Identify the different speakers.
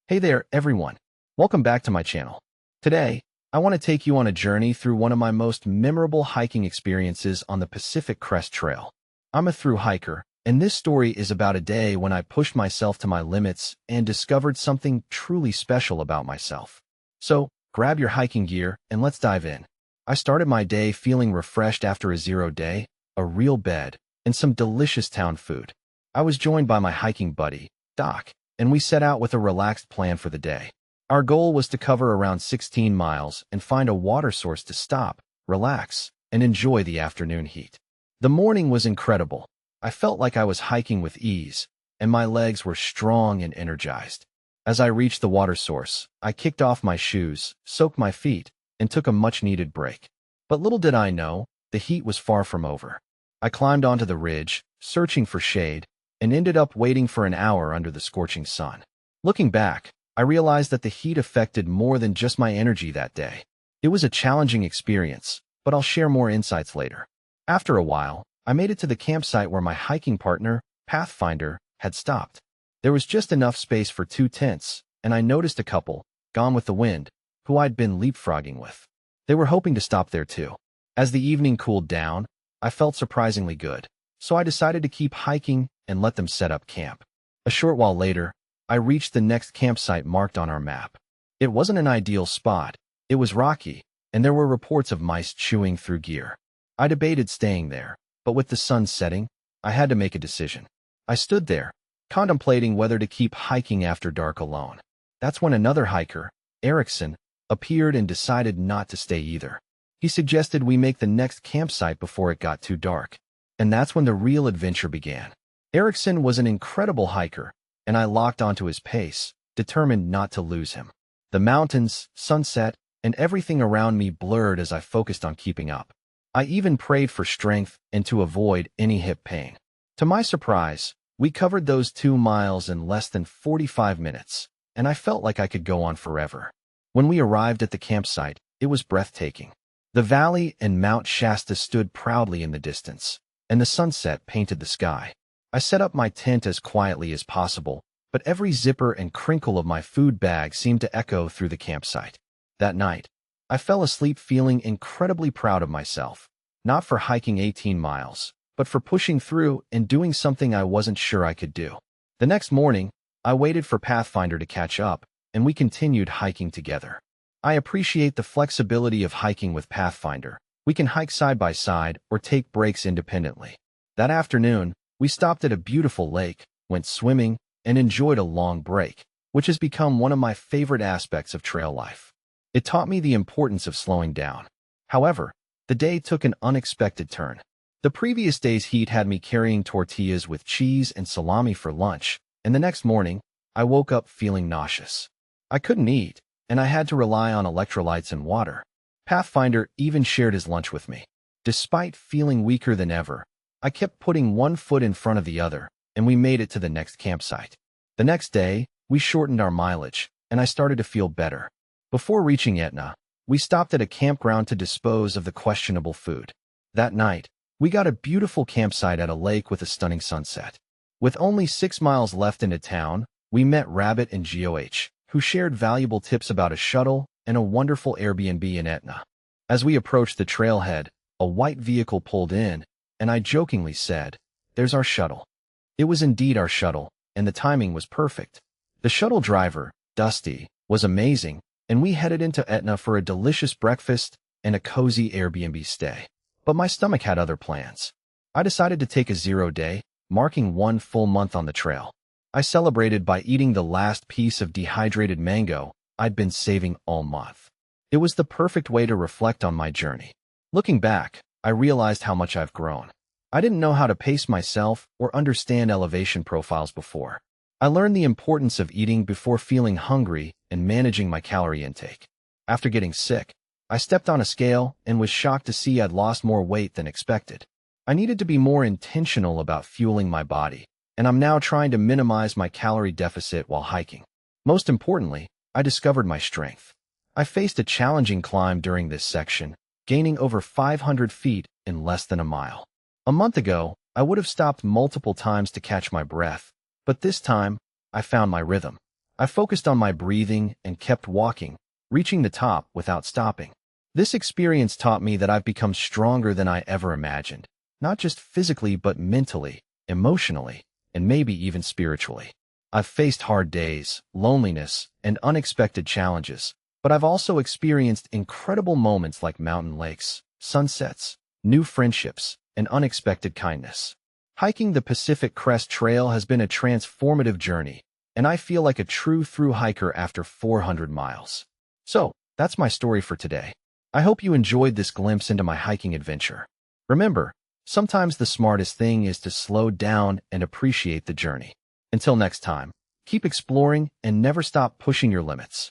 Speaker 1: Hey there, everyone. Welcome back to my channel. Today, I want to take you on a journey through one of my most memorable hiking experiences on the Pacific Crest Trail. I'm a thru-hiker, and this story is about a day when I pushed myself to my limits and discovered something truly special about myself. So, grab your hiking gear and let's dive in. I started my day feeling refreshed after a 0 day, a real bed, and some delicious town food. I was joined by my hiking buddy, Doc, and we set out with a relaxed plan for the day. Our goal was to cover around 16 miles and find a water source to stop, relax, and enjoy the afternoon heat. The morning was incredible. I felt like I was hiking with ease, and my legs were strong and energized. As I reached the water source, I kicked off my shoes, soaked my feet, and took a much-needed break. But little did I know, the heat was far from over. I climbed onto the ridge, searching for shade, and ended up waiting for an hour under the scorching sun. Looking back, I realized that the heat affected more than just my energy that day. It was a challenging experience, but I'll share more insights later. After a while, I made it to the campsite where my hiking partner, Pathfinder, had stopped. There was just enough space for 2 tents, and I noticed a couple, gone with the wind, who I'd been leapfrogging with. They were hoping to stop there too. As the evening cooled down, I felt surprisingly good, so I decided to keep hiking and let them set up camp. A short while later, I reached the next campsite marked on our map. It wasn't an ideal spot. It was rocky, and there were reports of mice chewing through gear. I debated staying there, but with the sun setting, I had to make a decision. I stood there, contemplating whether to keep hiking after dark alone. That's when another hiker, Erikson, appeared and decided not to stay either. He suggested we make the next campsite before it got too dark. And that's when the real adventure began. Erikson was an incredible hiker, and I locked onto his pace, determined not to lose him. The mountains, sunset, and everything around me blurred as I focused on keeping up. I even prayed for strength and to avoid any hip pain. To my surprise, we covered those 2 miles in less than 45 minutes, and I felt like I could go on forever. When we arrived at the campsite, it was breathtaking. The valley and Mount Shasta stood proudly in the distance, and the sunset painted the sky. I set up my tent as quietly as possible, but every zipper and crinkle of my food bag seemed to echo through the campsite. That night, I fell asleep feeling incredibly proud of myself, not for hiking 18 miles, but for pushing through and doing something I wasn't sure I could do. The next morning, I waited for Pathfinder to catch up, and we continued hiking together. I appreciate the flexibility of hiking with Pathfinder. We can hike side by side or take breaks independently. That afternoon, we stopped at a beautiful lake, went swimming, and enjoyed a long break, which has become one of my favorite aspects of trail life. It taught me the importance of slowing down. However, the day took an unexpected turn. The previous day's heat had me carrying tortillas with cheese and salami for lunch, and the next morning, I woke up feeling nauseous. I couldn't eat, and I had to rely on electrolytes and water. Pathfinder even shared his lunch with me. Despite feeling weaker than ever, I kept putting one foot in front of the other, and we made it to the next campsite. The next day, we shortened our mileage, and I started to feel better. Before reaching Etna, we stopped at a campground to dispose of the questionable food. That night, we got a beautiful campsite at a lake with a stunning sunset. With only 6 miles left into town, we met Rabbit and GOH, who shared valuable tips about a shuttle and a wonderful Airbnb in Etna. As we approached the trailhead, a white vehicle pulled in, and I jokingly said, "There's our shuttle." It was indeed our shuttle, and the timing was perfect. The shuttle driver, Dusty, was amazing, and we headed into Etna for a delicious breakfast and a cozy Airbnb stay. But my stomach had other plans. I decided to take a 0 day, marking 1 full month on the trail. I celebrated by eating the last piece of dehydrated mango I'd been saving all month. It was the perfect way to reflect on my journey. Looking back, I realized how much I've grown. I didn't know how to pace myself or understand elevation profiles before. I learned the importance of eating before feeling hungry and managing my calorie intake. After getting sick, I stepped on a scale and was shocked to see I'd lost more weight than expected. I needed to be more intentional about fueling my body, and I'm now trying to minimize my calorie deficit while hiking. Most importantly, I discovered my strength. I faced a challenging climb during this section, gaining over 500 feet in less than a mile. A month ago, I would have stopped multiple times to catch my breath, but this time, I found my rhythm. I focused on my breathing and kept walking, reaching the top without stopping. This experience taught me that I've become stronger than I ever imagined, not just physically but mentally, emotionally, and maybe even spiritually. I've faced hard days, loneliness, and unexpected challenges, but I've also experienced incredible moments like mountain lakes, sunsets, new friendships, and unexpected kindness. Hiking the Pacific Crest Trail has been a transformative journey, and I feel like a true thru-hiker after 400 miles. So, that's my story for today. I hope you enjoyed this glimpse into my hiking adventure. Remember, sometimes the smartest thing is to slow down and appreciate the journey. Until next time, keep exploring and never stop pushing your limits.